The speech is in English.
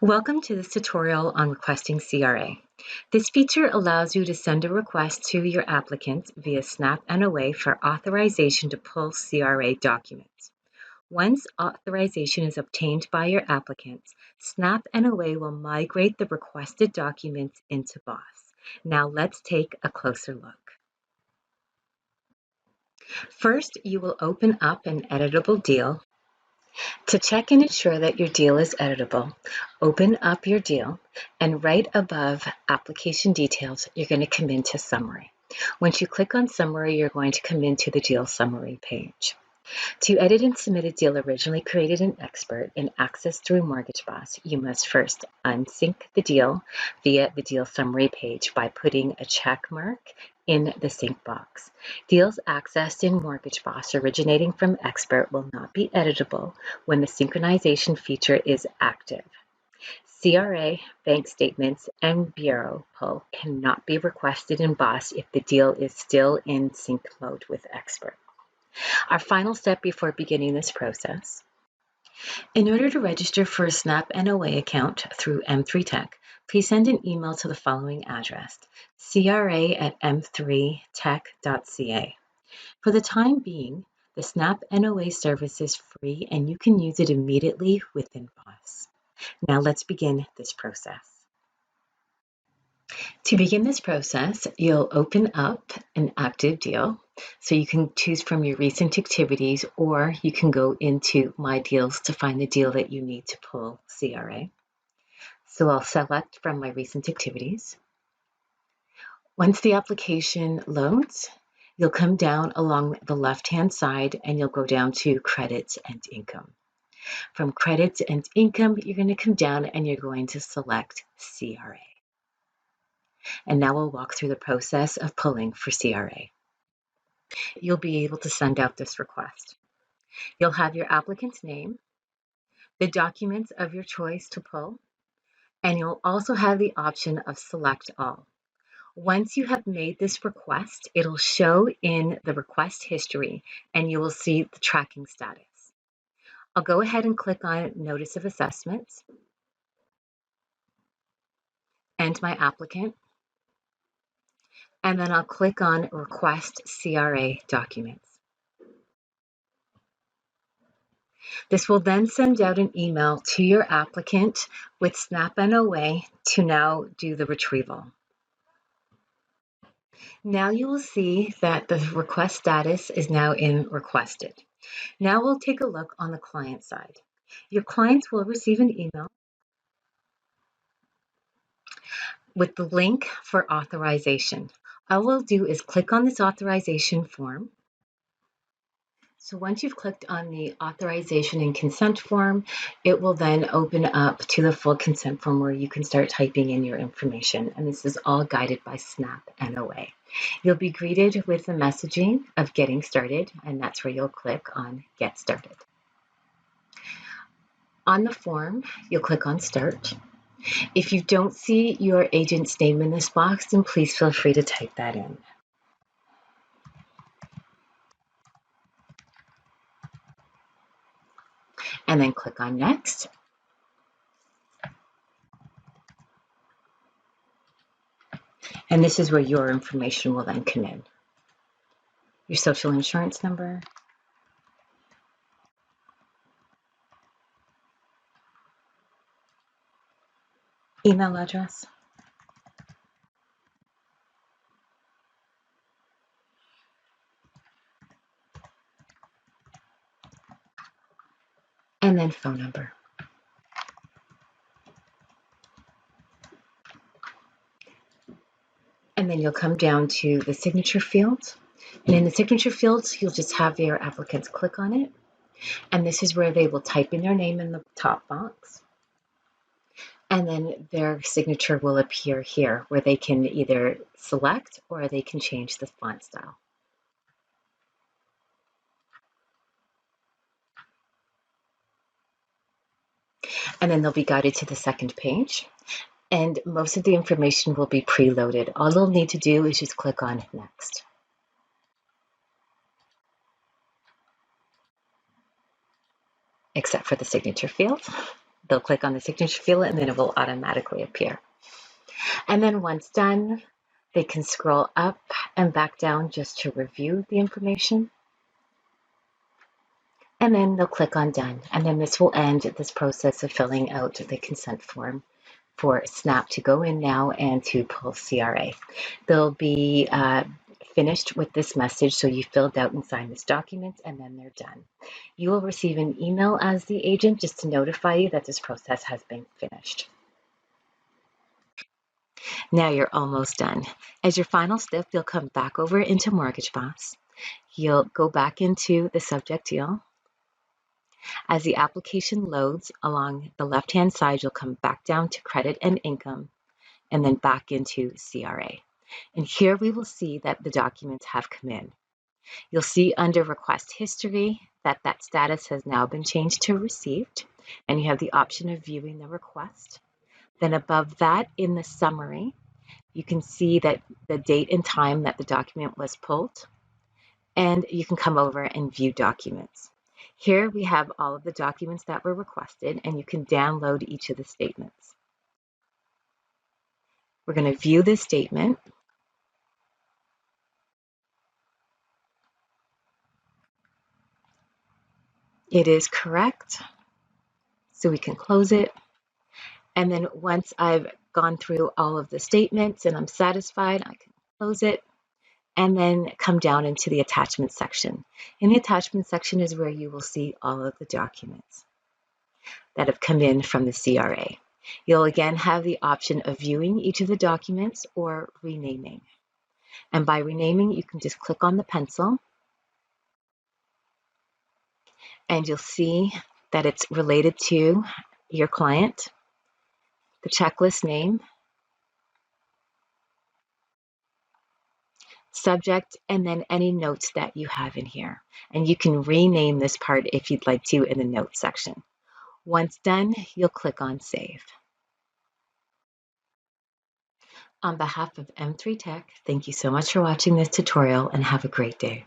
Welcome to this tutorial on requesting CRA. This feature allows you to send a request to your applicant via Snap NOA for authorization to pull CRA documents. Once authorization is obtained by your applicant, Snap NOA will migrate the requested documents into BOSS. Now let's take a closer look. First, you will open up an editable deal. To check and ensure that your deal is editable, open up your deal and right above Application Details, you're going to come into Summary. Once you click on Summary, you're going to come into the Deal Summary page. To edit and submit a deal originally created in Expert and accessed through Mortgage Boss, you must first unsync the deal via the Deal Summary page by putting a check mark in the sync box. Deals accessed in Mortgage Boss originating from Expert will not be editable when the synchronization feature is active. CRA, bank statements, and bureau pull cannot be requested in BOSS if the deal is still in sync mode with Expert. Our final step before beginning this process. In order to register for a Snap NOA account through M3 Tech, please send an email to the following address, cra@m3tech.ca. For the time being, the Snap NOA service is free and you can use it immediately within BOSS. Now let's begin this process. To begin this process, you'll open up an active deal. So you can choose from your recent activities, or you can go into My Deals to find the deal that you need to pull CRA. So I'll select from my recent activities. Once the application loads, you'll come down along the left-hand side and you'll go down to Credits and Income. From Credits and Income, you're going to come down and you're going to select CRA. And now we'll walk through the process of pulling for CRA. You'll be able to send out this request. You'll have your applicant's name, the documents of your choice to pull, and you'll also have the option of Select All. Once you have made this request, it'll show in the request history and you will see the tracking status. I'll go ahead and click on Notice of Assessments and my applicant, and then I'll click on Request CRA Documents. This will then send out an email to your applicant with Snap NOA to now do the retrieval. Now you will see that the request status is now in Requested. Now we'll take a look on the client side. Your clients will receive an email with the link for authorization. All we'll do is click on this authorization form. So once you've clicked on the authorization and consent form, it will then open up to the full consent form where you can start typing in your information. And this is all guided by Snap NOA. You'll be greeted with the messaging of getting started, and that's where you'll click on Get Started. On the form, you'll click on Start. If you don't see your agent's name in this box, then please feel free to type that in. And then click on Next. And this is where your information will then come in. Your social insurance number, email address, and then phone number. And then you'll come down to the signature field. And in the signature fields, you'll just have your applicants click on it. And this is where they will type in their name in the top box. And then their signature will appear here, where they can either select or they can change the font style. And then they'll be guided to the second page. And most of the information will be preloaded. All they'll need to do is just click on Next. except for the signature field. They'll click on the signature field and then it will automatically appear. And then once done, they can scroll up and back down just to review the information. And then they'll click on done. And then this will end this process of filling out the consent form for SNAP to go in now and to pull CRA. They'll be finished with this message. So you filled out and signed this document and then they're done. You will receive an email as the agent just to notify you that this process has been finished. Now you're almost done. As your final step, you'll come back over into Mortgage Boss. You'll go back into the subject deal. As the application loads along the left-hand side, you'll come back down to credit and income and then back into CRA. And here we will see that the documents have come in. You'll see under request history that that status has now been changed to received, and you have the option of viewing the request. Then above that in the summary, you can see that the date and time that the document was pulled, and you can come over and view documents. Here we have all of the documents that were requested, and you can download each of the statements. We're going to view this statement. It is correct, so we can close it. And then once I've gone through all of the statements and I'm satisfied, I can close it and then come down into the attachment section. In the attachment section is where you will see all of the documents that have come in from the CRA. You'll again have the option of viewing each of the documents or renaming. And by renaming, you can just click on the pencil and you'll see that it's related to your client, the checklist name, subject, and then any notes that you have in here. And you can rename this part if you'd like to in the notes section. Once done, you'll click on Save. On behalf of M3 Tech, thank you so much for watching this tutorial and have a great day.